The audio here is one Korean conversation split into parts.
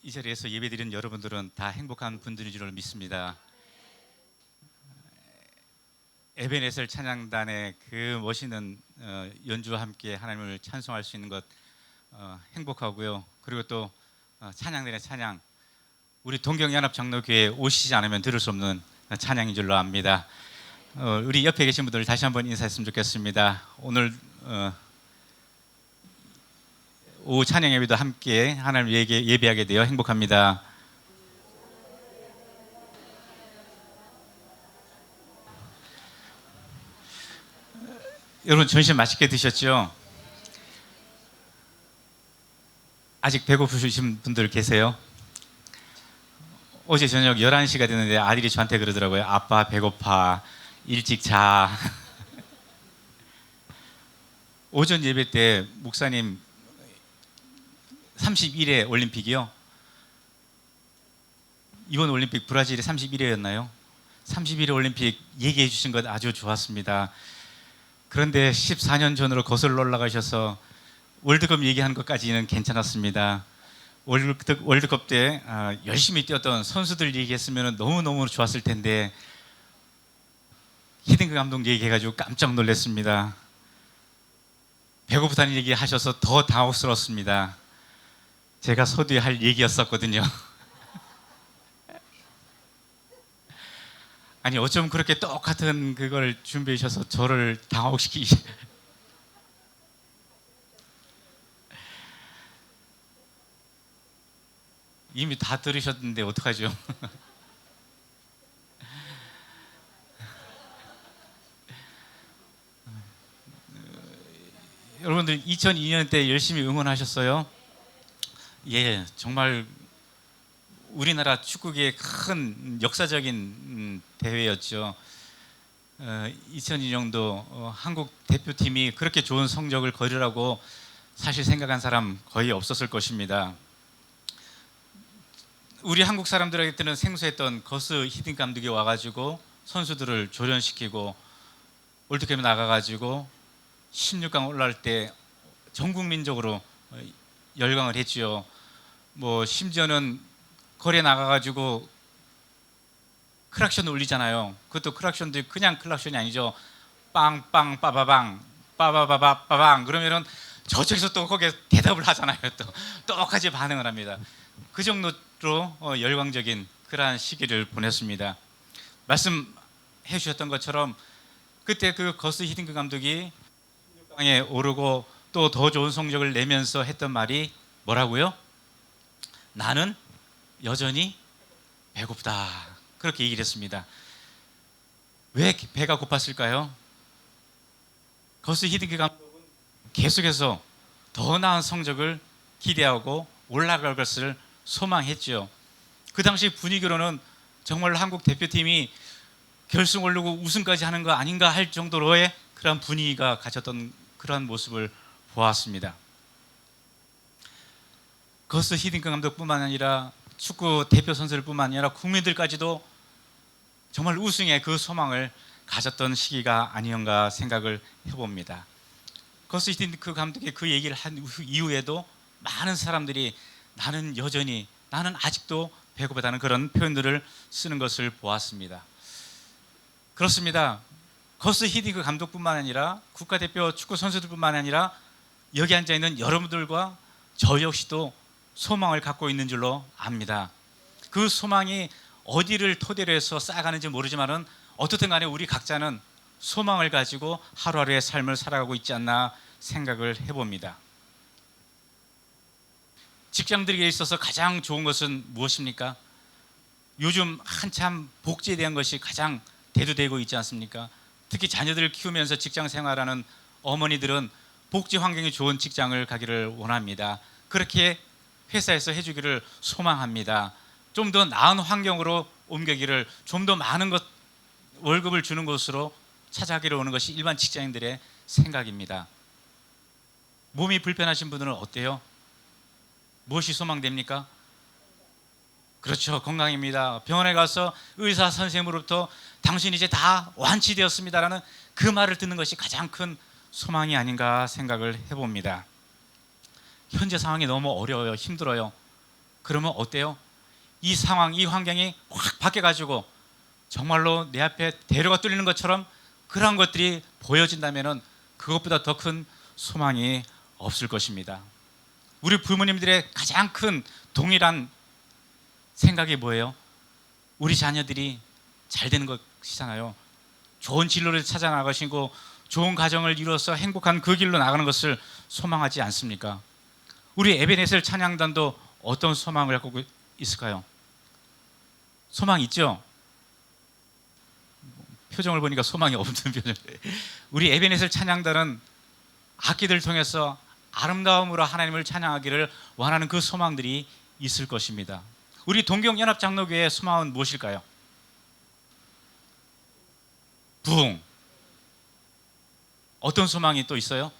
이 자리에서 예배드리는 여러분들은 다 행복한 분들인 줄 믿습니다. 에베네셀 찬양단의 그 멋있는 연주와 함께 하나님을 찬송할 수 있는 것 행복하고요. 그리고 또 찬양단의 찬양, 우리 동경연합장로교회에 오시지 않으면 들을 수 없는 찬양인 줄로 압니다. 우리 옆에 계신 분들 다시 한번 인사했으면 좋겠습니다. 오늘 오후 찬양 예배도 함께 하나님 예배하게 되어 행복합니다. 여러분 점심 맛있게 드셨죠? 아직 배고프신 분들 계세요? 어제 저녁 11시가 됐는데 아들이 저한테 그러더라고요. 아빠 배고파, 일찍 자. 오전 예배 때 목사님 31회 올림픽이요. 이번 올림픽 브라질이 31회였나요? 31회 올림픽 얘기해 주신 것 아주 좋았습니다. 그런데 14년 전으로 거슬러 올라가셔서 월드컵 얘기하는 것까지는 괜찮았습니다. 월드컵 때 열심히 뛰었던 선수들 얘기했으면 너무너무 좋았을 텐데 히딩크 감독 얘기해가지고 깜짝 놀랐습니다. 배고프다는 얘기 하셔서 더 당혹스러웠습니다. 제가 서두에 할 얘기였었거든요. 아니 어쩜 그렇게 똑같은 그걸 준비해 주셔서 저를 당혹시키시. 이미 다 들으셨는데 어떡하죠? 여러분들 2002년 때 열심히 응원하셨어요? 예, 정말 우리나라 축구계의 큰 역사적인 대회였죠. 2002년도 한국 대표팀이 그렇게 좋은 성적을 거두라고 사실 생각한 사람 거의 없었을 것입니다. 우리 한국 사람들에게는 생소했던 거스 히딩크 감독이 와가지고 선수들을 조련시키고 월드컵에 나가가지고 16강 올라갈 때 전 국민적으로 열광을 했지요. 뭐 심지어는 거리에 나가가지고 크락션 울리잖아요. 그것도 크락션도 그냥 클락션이 아니죠. 빵빵 빠바방 빠바바바 빠방 그러면은 저쪽에서 또 거기에 대답을 하잖아요. 또 똑같이 반응을 합니다. 그 정도로 열광적인 그러한 시기를 보냈습니다. 말씀해 주셨던 것처럼 그때 그 거스 히딩크 감독이 16강에 오르고 또 더 좋은 성적을 내면서 했던 말이 뭐라고요? 나는 여전히 배고프다. 그렇게 얘기를 했습니다. 왜 배가 고팠을까요? 거스 히딩크 감독은 계속해서 더 나은 성적을 기대하고 올라갈 것을 소망했죠. 그 당시 분위기로는 정말 한국 대표팀이 결승 오르고 우승까지 하는 거 아닌가 할 정도로의 그런 분위기가 갖췄던 그런 모습을 보았습니다. 거스 히딩크 감독뿐만 아니라 축구 대표 선수들뿐만 아니라 국민들까지도 정말 우승의 그 소망을 가졌던 시기가 아니었가 생각을 해봅니다. 거스 히딩크 감독이 그 얘기를 한 이후에도 많은 사람들이 나는 여전히, 나는 아직도 배고프다는 그런 표현들을 쓰는 것을 보았습니다. 그렇습니다. 거스 히딩크 감독뿐만 아니라 국가대표 축구 선수들뿐만 아니라 여기 앉아있는 여러분들과 저 역시도 소망을 갖고 있는 줄로 압니다. 그 소망이 어디를 토대로 해서 쌓아가는지 모르지만은 어떻든 간에 우리 각자는 소망을 가지고 하루하루의 삶을 살아가고 있지 않나 생각을 해봅니다. 직장들에게 있어서 가장 좋은 것은 무엇입니까? 요즘 한참 복지에 대한 것이 가장 대두되고 있지 않습니까? 특히 자녀들을 키우면서 직장 생활하는 어머니들은 복지 환경이 좋은 직장을 가기를 원합니다. 그렇게 회사에서 해주기를 소망합니다. 좀 더 나은 환경으로 옮기기를, 좀 더 많은 것 월급을 주는 곳으로 찾아가기를 오는 것이 일반 직장인들의 생각입니다. 몸이 불편하신 분들은 어때요? 무엇이 소망됩니까? 그렇죠, 건강입니다. 병원에 가서 의사 선생님으로부터 당신 이제 다 완치되었습니다라는 그 말을 듣는 것이 가장 큰 소망이 아닌가 생각을 해봅니다. 현재 상황이 너무 어려워요. 힘들어요. 그러면 어때요? 이 상황, 이 환경이 확 바뀌어가지고 정말로 내 앞에 대로가 뚫리는 것처럼 그러한 것들이 보여진다면 그것보다 더 큰 소망이 없을 것입니다. 우리 부모님들의 가장 큰 동일한 생각이 뭐예요? 우리 자녀들이 잘 되는 것이잖아요. 좋은 진로를 찾아 나가시고 좋은 가정을 이루어서 행복한 그 길로 나가는 것을 소망하지 않습니까? 우리 에베네셀 찬양단도 어떤 소망을 갖고 있을까요? 소망 있죠? 표정을 보니까 소망이 없는 표정. 우리 에베네셀 찬양단은 악기들 통해서 아름다움으로 하나님을 찬양하기를 원하는 그 소망들이 있을 것입니다. 우리 동경연합장로교회의 소망은 무엇일까요? 부흥. 어떤 소망이 또 있어요?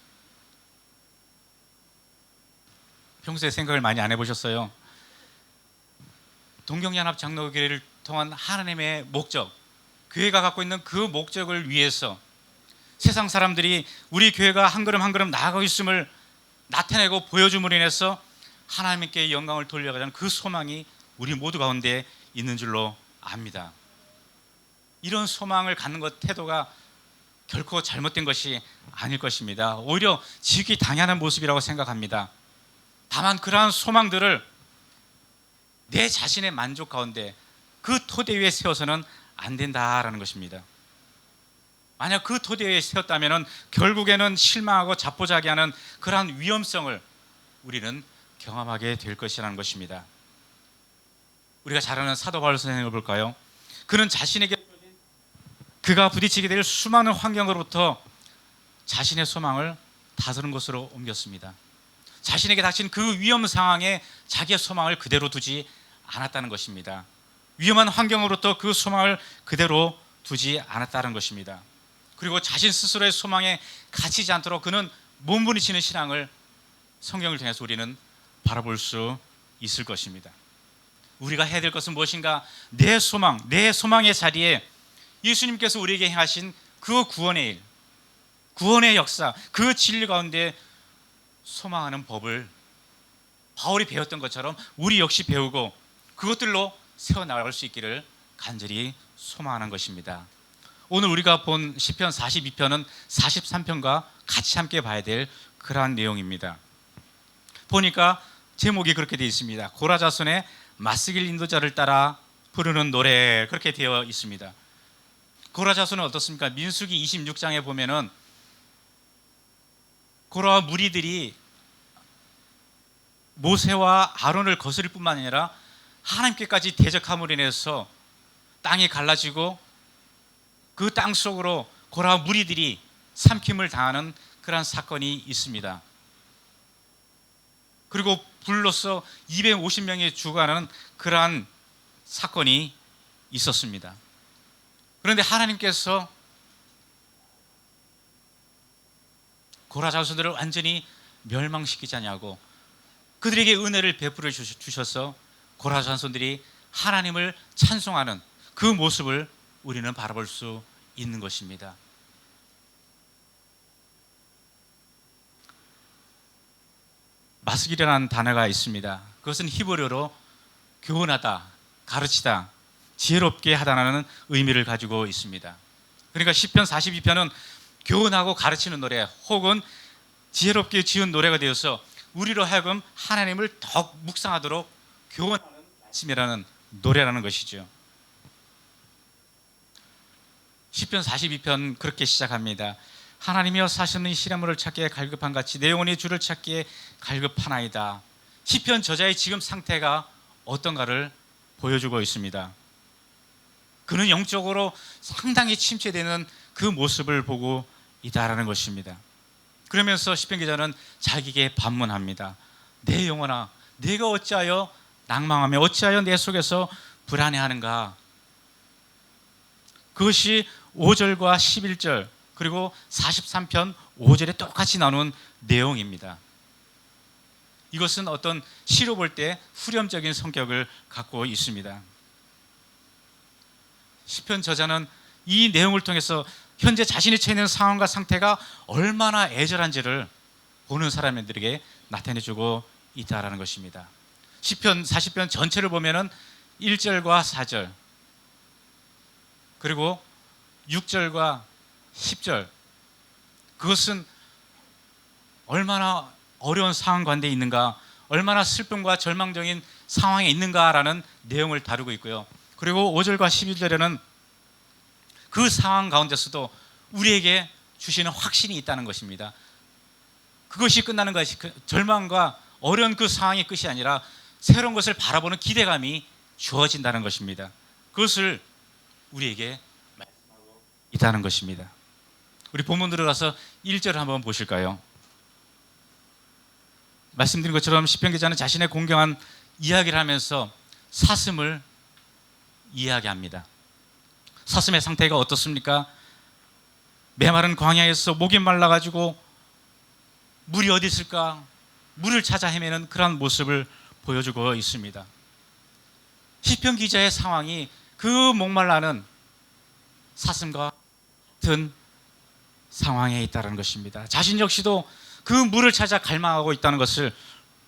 평소에 생각을 많이 안 해보셨어요? 동경연합장로교회를 통한 하나님의 목적, 교회가 갖고 있는 그 목적을 위해서 세상 사람들이 우리 교회가 한 걸음 한 걸음 나아가고 있음을 나타내고 보여줌으로 인해서 하나님께 영광을 돌려가자는 그 소망이 우리 모두 가운데 있는 줄로 압니다. 이런 소망을 갖는 것 태도가 결코 잘못된 것이 아닐 것입니다. 오히려 지극히 당연한 모습이라고 생각합니다. 다만 그러한 소망들을 내 자신의 만족 가운데 그 토대 위에 세워서는 안 된다라는 것입니다. 만약 그 토대 위에 세웠다면 결국에는 실망하고 자포자기하는 그러한 위험성을 우리는 경험하게 될 것이라는 것입니다. 우리가 잘 아는 사도 바울 선생님을 볼까요? 그는 자신에게 그가 부딪히게 될 수많은 환경으로부터 자신의 소망을 다스린 곳으로 옮겼습니다. 자신에게 닥친 그 위험 상황에 자기의 소망을 그대로 두지 않았다는 것입니다. 위험한 환경으로부터 그 소망을 그대로 두지 않았다는 것입니다. 그리고 자신 스스로의 소망에 갇히지 않도록 그는 몸부림치는 신앙을 성경을 통해서 우리는 바라볼 수 있을 것입니다. 우리가 해야 될 것은 무엇인가? 내 소망, 내 소망의 자리에 예수님께서 우리에게 행하신 그 구원의 일, 구원의 역사, 그 진리 가운데 소망하는 법을 바울이 배웠던 것처럼 우리 역시 배우고 그것들로 세워나갈 수 있기를 간절히 소망하는 것입니다. 오늘 우리가 본 시편 42편은 43편과 같이 함께 봐야 될 그러한 내용입니다. 보니까 제목이 그렇게 되어 있습니다. 고라 자손의 맞쓰길 인도자를 따라 부르는 노래, 그렇게 되어 있습니다. 고라 자손은 어떻습니까? 민수기 26장에 보면은 고라와 무리들이 모세와 아론을 거스릴 뿐만 아니라 하나님께까지 대적함으로 인해서 땅이 갈라지고 그 땅 속으로 고라와 무리들이 삼킴을 당하는 그러한 사건이 있습니다. 그리고 불로서 250명이 죽어가는 그러한 사건이 있었습니다. 그런데 하나님께서 고라 자손들을 완전히 멸망시키지 않냐고 그들에게 은혜를 베풀어 주셔서 고라 자손들이 하나님을 찬송하는 그 모습을 우리는 바라볼 수 있는 것입니다. 마스길이라는 단어가 있습니다. 그것은 히브리어로 교훈하다, 가르치다, 지혜롭게 하다라는 의미를 가지고 있습니다. 그러니까 시편 42편은 교훈하고 가르치는 노래 혹은 지혜롭게 지은 노래가 되어서 우리로 하여금 하나님을 더욱 묵상하도록 교훈하는 말씀이라는 노래라는 것이죠. 시편 42편 그렇게 시작합니다. 하나님이여 사시는 시냇물을 찾기에 갈급한 같이 내 영혼이 주를 찾기에 갈급하나이다. 시편 저자의 지금 상태가 어떤가를 보여주고 있습니다. 그는 영적으로 상당히 침체되는 그 모습을 보고 있다라는 것입니다. 그러면서 시편 기자는 자기에게 반문합니다. 내 영혼아, 내가 어찌하여 낭망하며 어찌하여 내 속에서 불안해하는가? 그것이 5절과 11절 그리고 43편 5절에 똑같이 나눈 내용입니다. 이것은 어떤 시로 볼 때 후렴적인 성격을 갖고 있습니다. 시편 저자는 이 내용을 통해서 현재 자신이 처해 있는 상황과 상태가 얼마나 애절한지를 보는 사람들에게 나타내주고 있다라는 것입니다. 시편 40편 전체를 보면은 1절과 4절 그리고 6절과 10절 그것은 얼마나 어려운 상황 가운데 있는가, 얼마나 슬픔과 절망적인 상황에 있는가라는 내용을 다루고 있고요. 그리고 5절과 11절에는 그 상황 가운데서도 우리에게 주시는 확신이 있다는 것입니다. 그것이 끝나는 것이 절망과 어려운 그 상황의 끝이 아니라 새로운 것을 바라보는 기대감이 주어진다는 것입니다. 그것을 우리에게 말씀하고 있다는 것입니다. 우리 본문 들어가서 1절을 한번 보실까요? 말씀드린 것처럼 시편 기자는 자신의 공경한 이야기를 하면서 사슴을 이야기합니다. 사슴의 상태가 어떻습니까? 메마른 광야에서 목이 말라가지고 물이 어디 있을까? 물을 찾아 헤매는 그런 모습을 보여주고 있습니다. 시편 기자의 상황이 그 목말라는 사슴과 같은 상황에 있다는 것입니다. 자신 역시도 그 물을 찾아 갈망하고 있다는 것을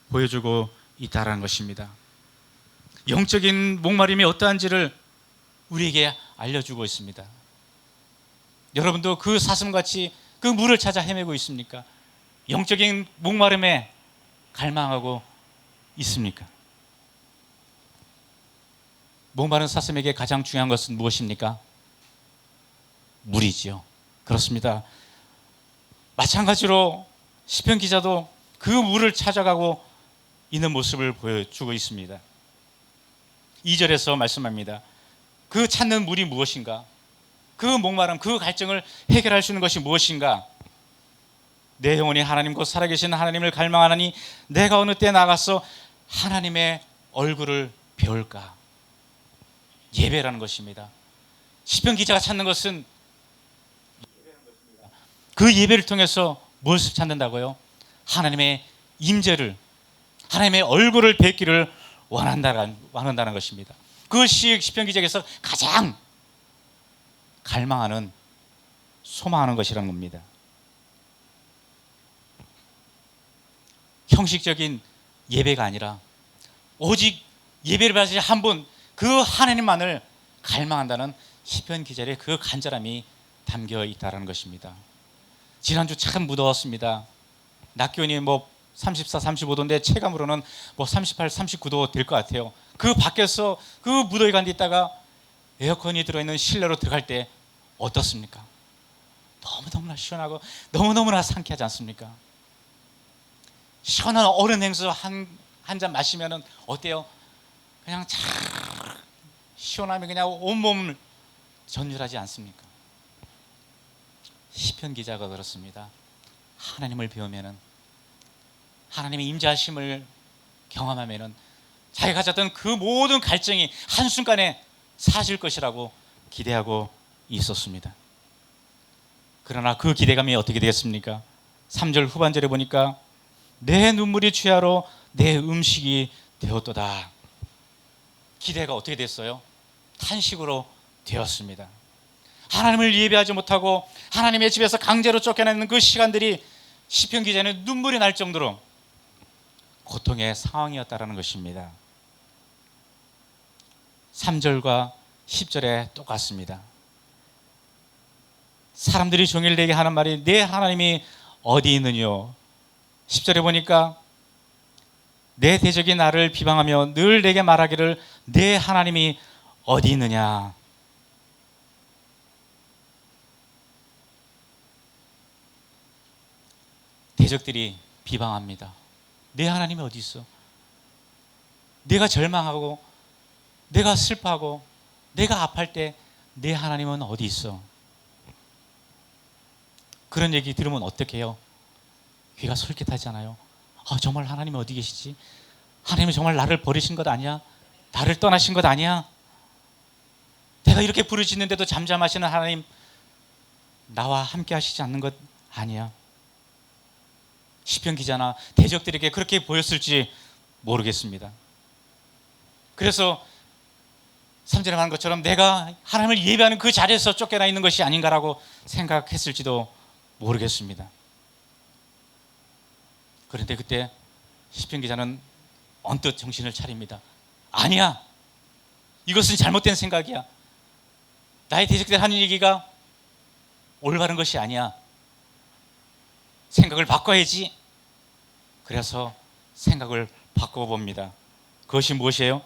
보여주고 있다는 것입니다. 영적인 목마름이 어떠한지를 우리에게 알려주고 있습니다. 여러분도 그 사슴같이 그 물을 찾아 헤매고 있습니까? 영적인 목마름에 갈망하고 있습니까? 목마른 사슴에게 가장 중요한 것은 무엇입니까? 물이지요. 그렇습니다. 마찬가지로 시편 기자도 그 물을 찾아가고 있는 모습을 보여주고 있습니다. 2절에서 말씀합니다. 그 찾는 물이 무엇인가? 그 목마름, 그 갈증을 해결할 수 있는 것이 무엇인가? 내 영혼이 하나님 곧 살아계신 하나님을 갈망하나니 내가 어느 때 나가서 하나님의 얼굴을 배울까? 예배라는 것입니다. 시편 기자가 찾는 것은 예배라는 것입니다. 그 예배를 통해서 무엇을 찾는다고요? 하나님의 임재를, 하나님의 얼굴을 뵙기를 원한다는 것입니다. 그것이 시편 기자에게서 가장 갈망하는, 소망하는 것이라는 겁니다. 형식적인 예배가 아니라 오직 예배를 받으신 한 분, 그 하나님만을 갈망한다는 시편 기자의 그 간절함이 담겨 있다는 것입니다. 지난주 참 무더웠습니다. 낮 기온이 34, 35도인데 체감으로는 38, 39도 될 것 같아요. 그 밖에서 그 무더위 가운데 있다가 에어컨이 들어있는 실내로 들어갈 때 어떻습니까? 너무너무나 시원하고 너무너무나 상쾌하지 않습니까? 시원한 얼음 냉수 한 잔 마시면 어때요? 그냥 참 시원하면 그냥 온몸을 전율하지 않습니까? 시편 기자가 그렇습니다. 하나님을 배우면은, 하나님의 임재하심을 경험하면은 자기가 가졌던 그 모든 갈증이 한순간에 사실 것이라고 기대하고 있었습니다. 그러나 그 기대감이 어떻게 되겠습니까? 3절 후반절에 보니까 내 눈물이 취하로 내 음식이 되었도다. 기대가 어떻게 됐어요? 탄식으로 되었습니다. 하나님을 예배하지 못하고 하나님의 집에서 강제로 쫓겨나는 그 시간들이 시편 기자는 눈물이 날 정도로 고통의 상황이었다는 것입니다. 3절과 10절에 똑같습니다. 사람들이 종일 내게 하는 말이 내 하나님이 어디 있느뇨? 10절에 보니까 내 대적이 나를 비방하며 늘 내게 말하기를 내 하나님이 어디 있느냐? 대적들이 비방합니다. 내 하나님이 어디 있어? 내가 절망하고 내가 슬퍼하고 내가 아파할 때 내 하나님은 어디 있어? 그런 얘기 들으면 어떻게 해요? 귀가 솔깃하잖아요. 정말 하나님이 어디 계시지? 하나님이 정말 나를 버리신 것 아니야? 나를 떠나신 것 아니야? 내가 이렇게 부르짖는데도 잠잠하시는 하나님, 나와 함께 하시지 않는 것 아니야? 시편 기자나 대적들에게 그렇게 보였을지 모르겠습니다. 그래서 3절에 말한 것처럼 내가 하나님을 예배하는 그 자리에서 쫓겨나 있는 것이 아닌가라고 생각했을지도 모르겠습니다. 그런데 그때 시편 기자는 언뜻 정신을 차립니다. 아니야, 이것은 잘못된 생각이야. 나의 대적들 하는 얘기가 올바른 것이 아니야. 생각을 바꿔야지. 그래서 생각을 바꿔봅니다. 그것이 무엇이에요?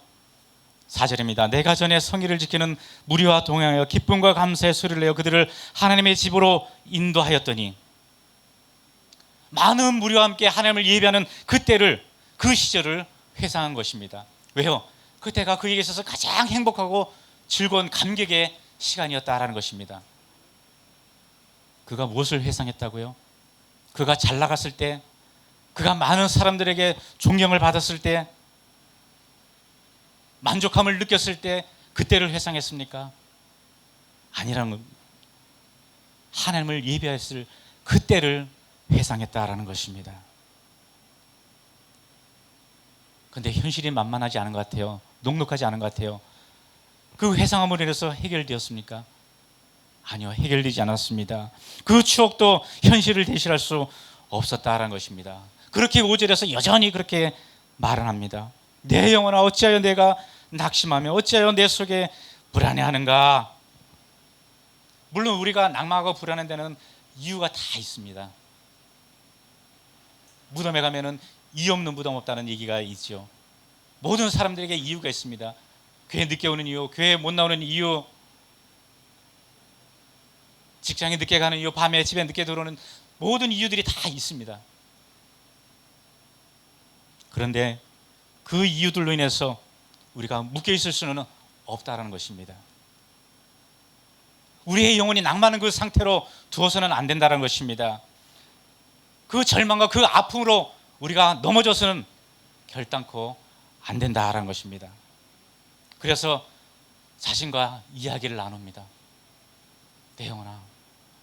4절입니다. 내가 전에 성의를 지키는 무리와 동행하여 기쁨과 감사의 소리를 내어 그들을 하나님의 집으로 인도하였더니, 많은 무리와 함께 하나님을 예배하는 그때를, 그 시절을 회상한 것입니다. 왜요? 그때가 그에게 있어서 가장 행복하고 즐거운 감격의 시간이었다라는 것입니다. 그가 무엇을 회상했다고요? 그가 잘 나갔을 때, 그가 많은 사람들에게 존경을 받았을 때, 만족함을 느꼈을 때 그때를 회상했습니까? 아니라는 겁니다. 하나님을 예배했을 그때를 회상했다라는 것입니다. 그런데 현실이 만만하지 않은 것 같아요. 녹록하지 않은 것 같아요. 그 회상함으로 인해서 해결되었습니까? 아니요, 해결되지 않았습니다. 그 추억도 현실을 대신할 수 없었다라는 것입니다. 그렇게 5절에서 여전히 그렇게 말을 합니다. 내 영혼아, 어찌하여 내가 낙심하며 어찌하여 내 속에 불안해하는가? 물론 우리가 낙망하고 불안한 데는 이유가 다 있습니다. 무덤에 가면은 이유 없는 무덤 없다는 얘기가 있죠. 모든 사람들에게 이유가 있습니다. 교회 늦게 오는 이유, 교회 못 나오는 이유, 직장에 늦게 가는 이유, 밤에 집에 늦게 들어오는 모든 이유들이 다 있습니다. 그런데 그 이유들로 인해서 우리가 묶여 있을 수는 없다라는 것입니다. 우리의 영혼이 낭만한 그 상태로 두어서는 안 된다는 것입니다. 그 절망과 그 아픔으로 우리가 넘어져서는 결단코 안 된다라는 것입니다. 그래서 자신과 이야기를 나눕니다. 내 영혼아,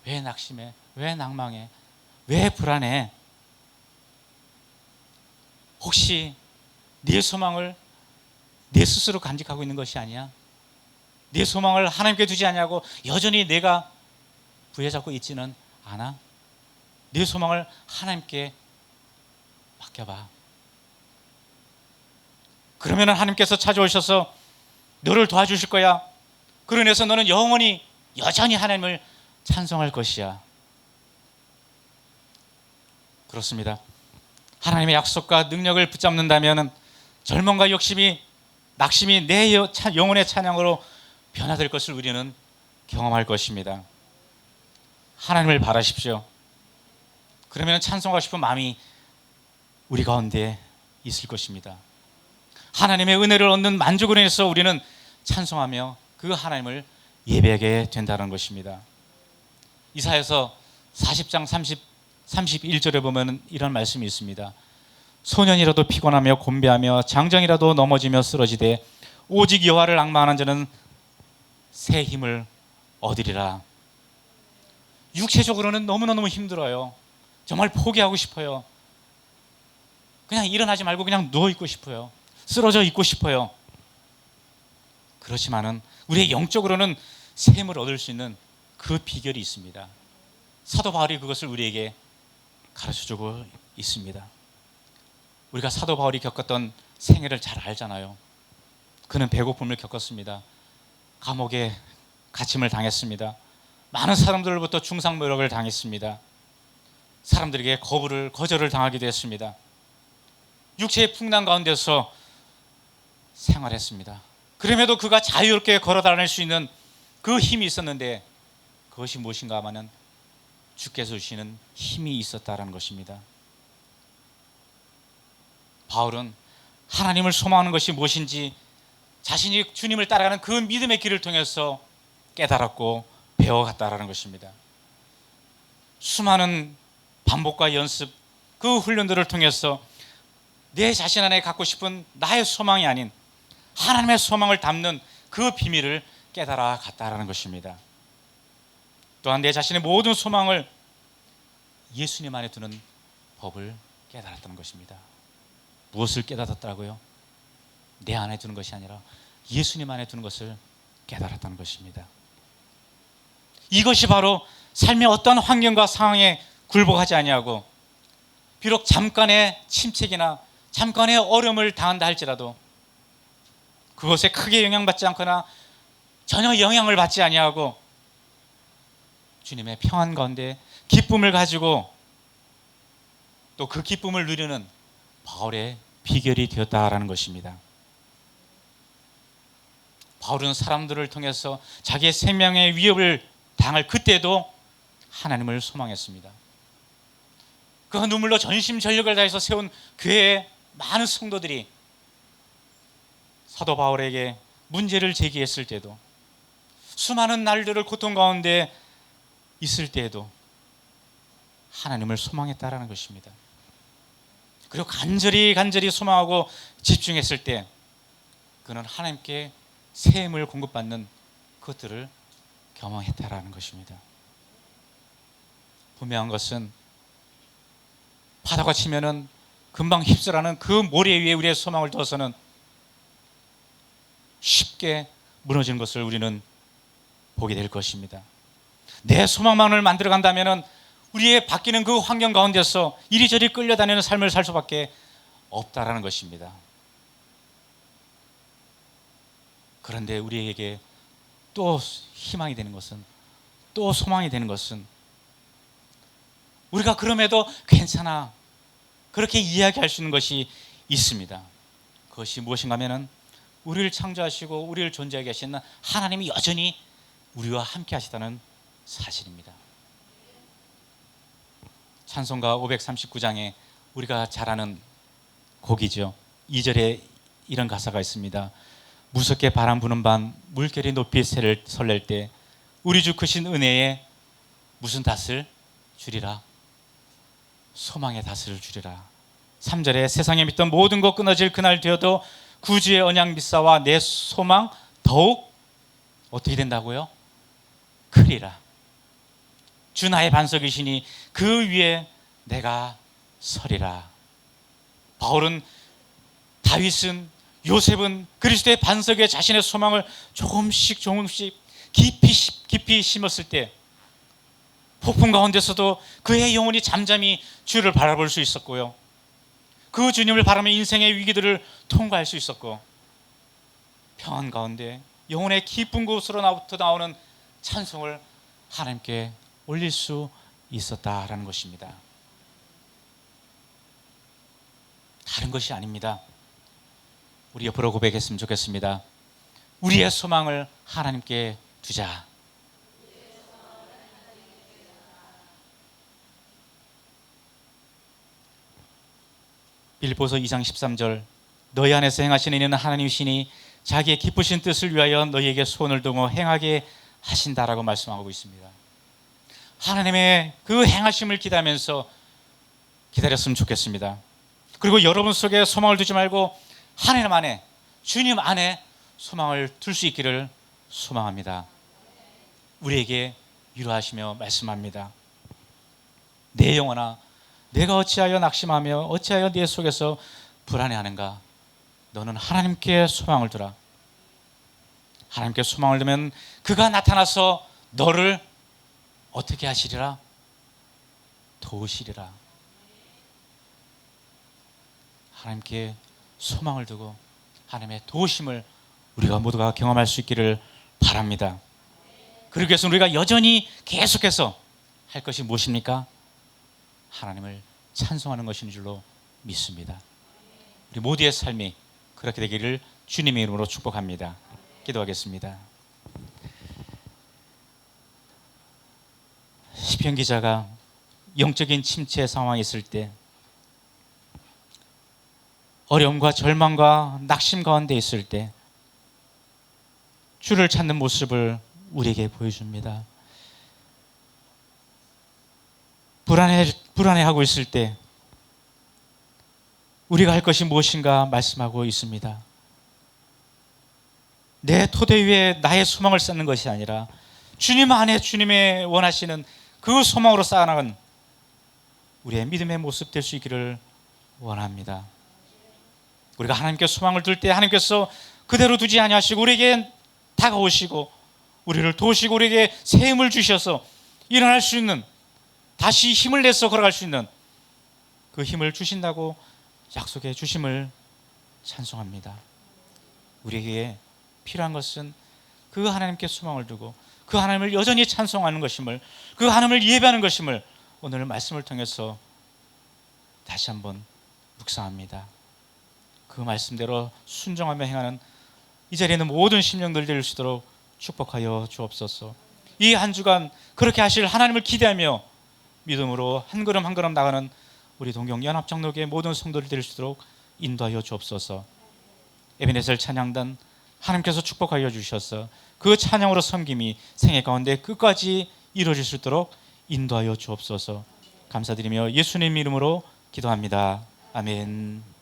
왜 낙심해? 왜 낭망해? 왜 불안해? 혹시 네 소망을 내 스스로 간직하고 있는 것이 아니야? 네 소망을 하나님께 두지 않냐고 여전히 내가 부여잡고 있지는 않아? 네 소망을 하나님께 맡겨봐. 그러면 하나님께서 찾아오셔서 너를 도와주실 거야. 그러면서 너는 영원히 여전히 하나님을 찬송할 것이야. 그렇습니다. 하나님의 약속과 능력을 붙잡는다면 절망과 욕심이, 낙심이 내 영혼의 찬양으로 변화될 것을 우리는 경험할 것입니다. 하나님을 바라십시오. 그러면 찬송하고 싶은 마음이 우리 가운데 있을 것입니다. 하나님의 은혜를 얻는 만족으로 인해서 우리는 찬송하며 그 하나님을 예배하게 된다는 것입니다. 이사야서 40장 31절에 보면 이런 말씀이 있습니다. 소년이라도 피곤하며 곤배하며 장정이라도 넘어지며 쓰러지되 오직 여호와를 낭만하는 자는 새 힘을 얻으리라. 육체적으로는 너무너무 힘들어요. 정말 포기하고 싶어요. 그냥 일어나지 말고 그냥 누워있고 싶어요. 쓰러져 있고 싶어요. 그렇지만은 우리의 영적으로는 새 힘을 얻을 수 있는 그 비결이 있습니다. 사도 바울이 그것을 우리에게 가르쳐주고 있습니다. 우리가 사도 바울이 겪었던 생애를 잘 알잖아요. 그는 배고픔을 겪었습니다. 감옥에 갇힘을 당했습니다. 많은 사람들로부터 중상모욕을 당했습니다. 사람들에게 거절을 당하기도 했습니다. 육체의 풍랑 가운데서 생활했습니다. 그럼에도 그가 자유롭게 걸어 다닐 수 있는 그 힘이 있었는데 그것이 무엇인가 하면은 주께서 주시는 힘이 있었다라는 것입니다. 바울은 하나님을 소망하는 것이 무엇인지 자신이 주님을 따라가는 그 믿음의 길을 통해서 깨달았고 배워갔다라는 것입니다. 수많은 반복과 연습, 그 훈련들을 통해서 내 자신 안에 갖고 싶은 나의 소망이 아닌 하나님의 소망을 담는 그 비밀을 깨달아 갔다라는 것입니다. 또한 내 자신의 모든 소망을 예수님 안에 두는 법을 깨달았다는 것입니다. 무엇을 깨달았다고요? 내 안에 두는 것이 아니라 예수님 안에 두는 것을 깨달았다는 것입니다. 이것이 바로 삶의 어떤 환경과 상황에 굴복하지 아니하고 비록 잠깐의 침체기나 잠깐의 어려움을 당한다 할지라도 그것에 크게 영향받지 않거나 전혀 영향을 받지 아니하고 주님의 평안 가운데 기쁨을 가지고 또 그 기쁨을 누리는 바울의 비결이 되었다라는 것입니다. 바울은 사람들을 통해서 자기의 생명의 위협을 당할 그때도 하나님을 소망했습니다. 그 눈물로 전심전력을 다해서 세운 교회의 많은 성도들이 사도 바울에게 문제를 제기했을 때도, 수많은 날들을 고통 가운데 있을 때에도 하나님을 소망했다라는 것입니다. 그리고 간절히 소망하고 집중했을 때 그는 하나님께 새 힘을 공급받는 그것들을 경험했다라는 것입니다. 분명한 것은 바다가 치면은 금방 휩쓸어가는 그 모래 위에 우리의 소망을 둬서는 쉽게 무너지는 것을 우리는 보게 될 것입니다. 내 소망만을 만들어 간다면은 우리의 바뀌는 그 환경 가운데서 이리저리 끌려다니는 삶을 살 수밖에 없다라는 것입니다. 그런데 우리에게 또 희망이 되는 것은, 또 소망이 되는 것은, 우리가 그럼에도 괜찮아, 그렇게 이야기할 수 있는 것이 있습니다. 그것이 무엇인가 하면은 우리를 창조하시고 우리를 존재하게 하시는 하나님이 여전히 우리와 함께 하시다는 사실입니다. 찬송가 539장에 우리가 잘 아는 곡이죠. 2절에 이런 가사가 있습니다. 무섭게 바람 부는 밤 물결이 높이 새를 설렐 때 우리 주 크신 은혜에 무슨 닷을 주리라? 소망의 닷을 주리라. 3절에 세상에 믿던 모든 것 끊어질 그날 되어도 구주의 언약 믿사와 내 소망 더욱 어떻게 된다고요? 크리라. 주 나의 반석이시니 그 위에 내가 서리라. 바울은, 다윗은, 요셉은 그리스도의 반석에 자신의 소망을 조금씩 깊이 심었을 때 폭풍 가운데서도 그의 영혼이 잠잠히 주를 바라볼 수 있었고요, 그 주님을 바라며 인생의 위기들을 통과할 수 있었고, 평안 가운데 영혼의 깊은 곳으로부터 나오는 찬송을 하나님께 올릴 수 있었다라는 것입니다. 다른 것이 아닙니다. 우리 옆으로 고백했으면 좋겠습니다. 우리의 소망을 하나님께 두자. 빌립보서 2장 13절, 너희 안에서 행하시는 이는 하나님이시니 자기의 기쁘신 뜻을 위하여 너희에게 소원을 두고 행하게 하신다라고 말씀하고 있습니다. 하나님의 그 행하심을 기대하면서 기다렸으면 좋겠습니다. 그리고 여러분 속에 소망을 두지 말고 하나님 안에, 주님 안에 소망을 둘 수 있기를 소망합니다. 우리에게 위로하시며 말씀합니다. 내 영혼아, 내가 어찌하여 낙심하며 어찌하여 네 속에서 불안해하는가? 너는 하나님께 소망을 두라. 하나님께 소망을 두면 그가 나타나서 너를 어떻게 하시리라? 도우시리라. 하나님께 소망을 두고 하나님의 도우심을 우리가 모두가 경험할 수 있기를 바랍니다. 그러기 위해서 우리가 여전히 계속해서 할 것이 무엇입니까? 하나님을 찬송하는 것인 줄로 믿습니다. 우리 모두의 삶이 그렇게 되기를 주님의 이름으로 축복합니다. 기도하겠습니다. 시편 기자가 영적인 침체 상황에 있을 때, 어려움과 절망과 낙심 가운데 있을 때 주를 찾는 모습을 우리에게 보여줍니다. 불안해하고 있을 때 우리가 할 것이 무엇인가 말씀하고 있습니다. 내 토대 위에 나의 소망을 쌓는 것이 아니라 주님 안에 주님의 원하시는 그 소망으로 쌓아나간 우리의 믿음의 모습 될 수 있기를 원합니다. 우리가 하나님께 소망을 둘 때 하나님께서 그대로 두지 아니하시고 우리에게 다가오시고 우리를 도우시고 우리에게 새 힘을 주셔서 일어날 수 있는, 다시 힘을 내서 걸어갈 수 있는 그 힘을 주신다고 약속해 주심을 찬송합니다. 우리에게 필요한 것은 그 하나님께 소망을 두고 그 하나님을 여전히 찬송하는 것임을, 그 하나님을 예배하는 것임을 오늘 말씀을 통해서 다시 한번 묵상합니다. 그 말씀대로 순종하며 행하는 이 자리에 있는 모든 심령들 될 수 있도록 축복하여 주옵소서. 이 한 주간 그렇게 하실 하나님을 기대하며 믿음으로 한 걸음 한 걸음 나가는 우리 동경연합장로교의 모든 성도들 될 수 있도록 인도하여 주옵소서. 에베네셀 찬양단 하나님께서 축복하여 주셔서 그 찬양으로 섬김이 생애 가운데 끝까지 이루어질 수 있도록 인도하여 주옵소서. 감사드리며 예수님 이름으로 기도합니다. 아멘.